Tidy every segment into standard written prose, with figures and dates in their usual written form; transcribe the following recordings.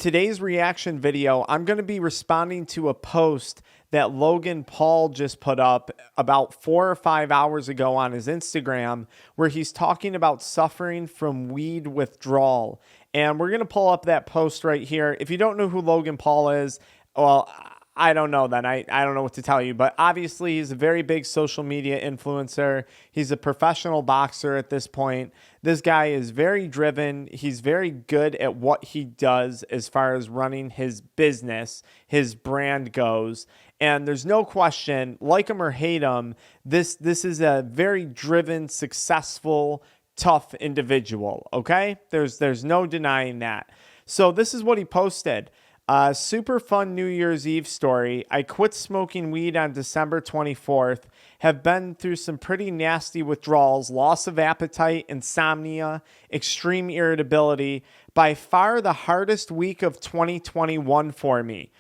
today's reaction video, I'm going to be responding to a post that Logan Paul just put up about 4 or 5 hours ago on his Instagram, where he's talking about suffering from weed withdrawal. And we're going to pull up that post right here. If you don't know who Logan Paul is, well, I don't know then. I don't know what to tell you, but obviously he's a very big social media influencer. He's a professional boxer at this point. This guy is very driven. He's very good at what he does as far as running his business, his brand goes. And there's no question, like him or hate him, this is a very driven, successful, tough individual, okay? There's no denying that. So this is what he posted. Super fun New Year's Eve story. I quit smoking weed on December 24th. Have been through some pretty nasty withdrawals, loss of appetite, insomnia, extreme irritability. By far the hardest week of 2021 for me.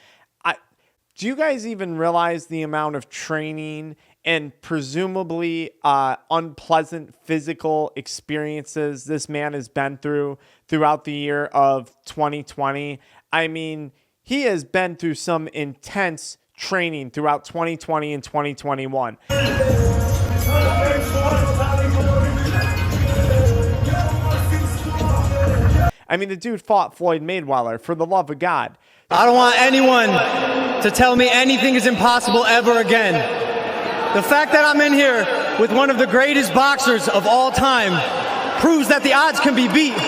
Do you guys even realize the amount of training and presumably unpleasant physical experiences this man has been through throughout the year of 2020? I mean, he has been through some intense training throughout 2020 and 2021. I mean, the dude fought Floyd Mayweather, for the love of God. I don't want anyone to tell me anything is impossible ever again. The fact that I'm in here with one of the greatest boxers of all time proves that the odds can be beat.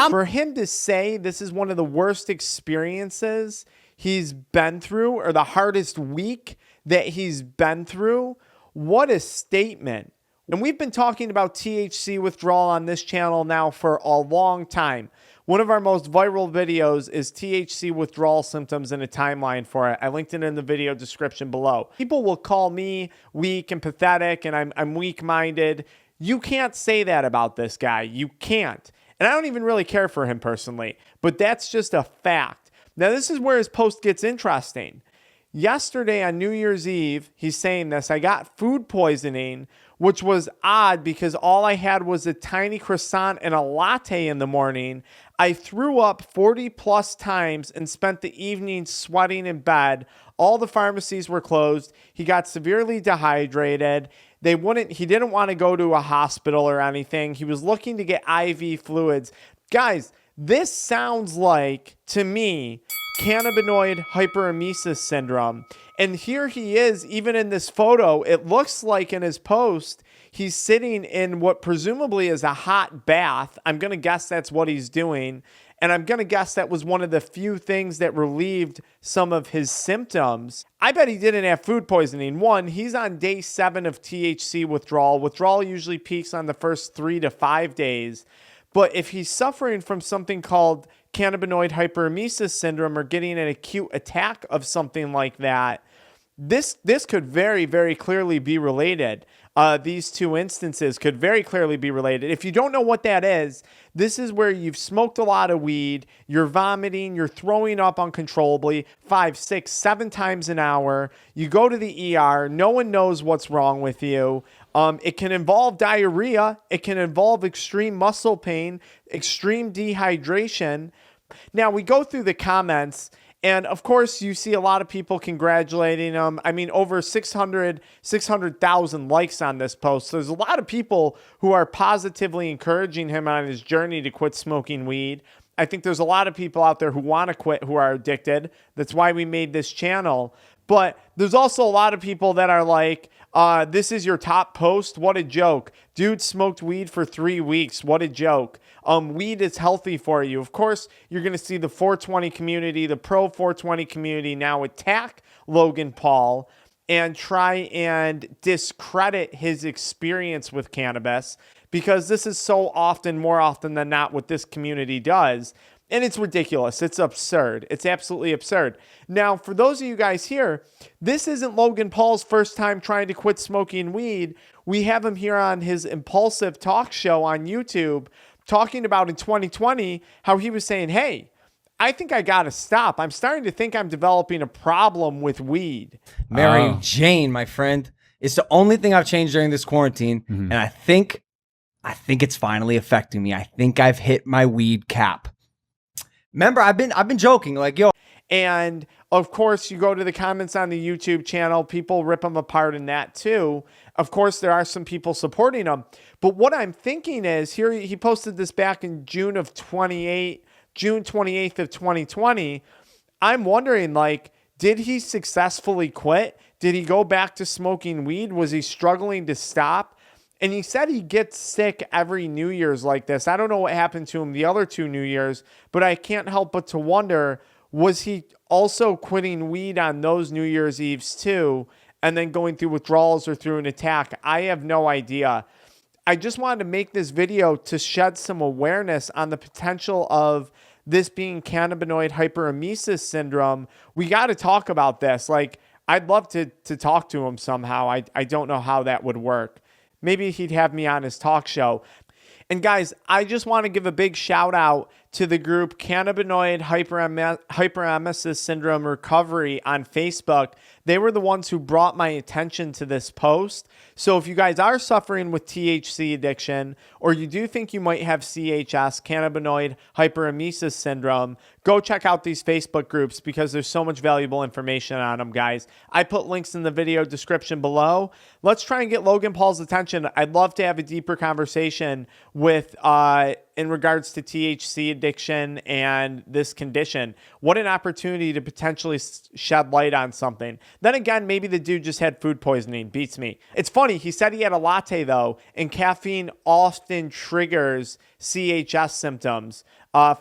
For him to say this is one of the worst experiences he's been through, or the hardest week that he's been through, what a statement. And we've been talking about THC withdrawal on this channel now for a long time. One of our most viral videos is THC withdrawal symptoms and a timeline for it. I linked it in the video description below. People will call me weak and pathetic and I'm weak-minded. You can't say that about this guy. You can't. And I don't even really care for him personally, but that's just a fact. Now, this is where his post gets interesting. Yesterday on New Year's Eve, he's saying this, I got food poisoning, which was odd because all I had was a tiny croissant and a latte in the morning. I threw up 40 plus times and spent the evening sweating in bed. All the pharmacies were closed. He got severely dehydrated. He didn't want to go to a hospital or anything. He was looking to get IV fluids. Guys, this sounds like, to me, Cannabinoid Hyperemesis Syndrome. And here he is, even in this photo, it looks like in his post, he's sitting in what presumably is a hot bath. I'm going to guess that's what he's doing. And I'm going to guess that was one of the few things that relieved some of his symptoms. I bet he didn't have food poisoning. One, he's on day 7 of THC withdrawal. Withdrawal usually peaks on the first 3 to 5 days. But if he's suffering from something called Cannabinoid Hyperemesis Syndrome or getting an acute attack of something like that, this could very, very clearly be related. These two instances could very clearly be related. If you don't know what that is, this is where you've smoked a lot of weed, you're vomiting, you're throwing up uncontrollably 5, 6, 7 times an hour. You go to the ER, no one knows what's wrong with you. It can involve diarrhea. It can involve extreme muscle pain, extreme dehydration. Now, we go through the comments, and of course, you see a lot of people congratulating him. I mean, over 600,000 likes on this post. So there's a lot of people who are positively encouraging him on his journey to quit smoking weed. I think there's a lot of people out there who want to quit, who are addicted. That's why we made this channel. But there's also a lot of people that are like, this is your top post? What a joke. Dude smoked weed for 3 weeks. What a joke. Weed is healthy for you. Of course, you're going to see the 420 community, the pro 420 community now attack Logan Paul and try and discredit his experience with cannabis, because this is so often, more often than not, what this community does. And it's ridiculous. It's absurd. It's absolutely absurd. Now, for those of you guys here, this isn't Logan Paul's first time trying to quit smoking weed. We have him here on his Impulsive Talk show on YouTube talking about in 2020 how he was saying, hey, I think I got to stop. I'm starting to think I'm developing a problem with weed. Mary Jane, my friend, it's the only thing I've changed during this quarantine. And I think it's finally affecting me. I think I've hit my weed cap. Remember, I've been joking, like, yo. And of course, you go to the comments on the YouTube channel, people rip him apart in that too. Of course, there are some people supporting him. But what I'm thinking is, here he posted this back in June 28th of 2020. I'm wondering, like, did he successfully quit? Did he go back to smoking weed? Was he struggling to stop? And he said he gets sick every New Year's like this. I don't know what happened to him the other 2 New Year's, but I can't help but to wonder, was he also quitting weed on those New Year's Eves too, and then going through withdrawals or through an attack? I have no idea. I just wanted to make this video to shed some awareness on the potential of this being cannabinoid hyperemesis syndrome. We got to talk about this. Like, I'd love to talk to him somehow. I don't know how that would work. Maybe he'd have me on his talk show. And guys, I just want to give a big shout out to the group Cannabinoid Hyperemesis Syndrome Recovery on Facebook. They were the ones who brought my attention to this post. So if you guys are suffering with THC addiction, or you do think you might have CHS, Cannabinoid Hyperemesis Syndrome, go check out these Facebook groups because there's so much valuable information on them, guys. I put links in the video description below. Let's try and get Logan Paul's attention. I'd love to have a deeper conversation with in regards to THC addiction and this condition. What an opportunity to potentially shed light on something. Then again, maybe the dude just had food poisoning. Beats me. It's funny. He said he had a latte though, and caffeine often triggers CHS symptoms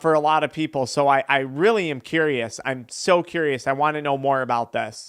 for a lot of people. So I really am curious. I'm so curious. I want to know more about this.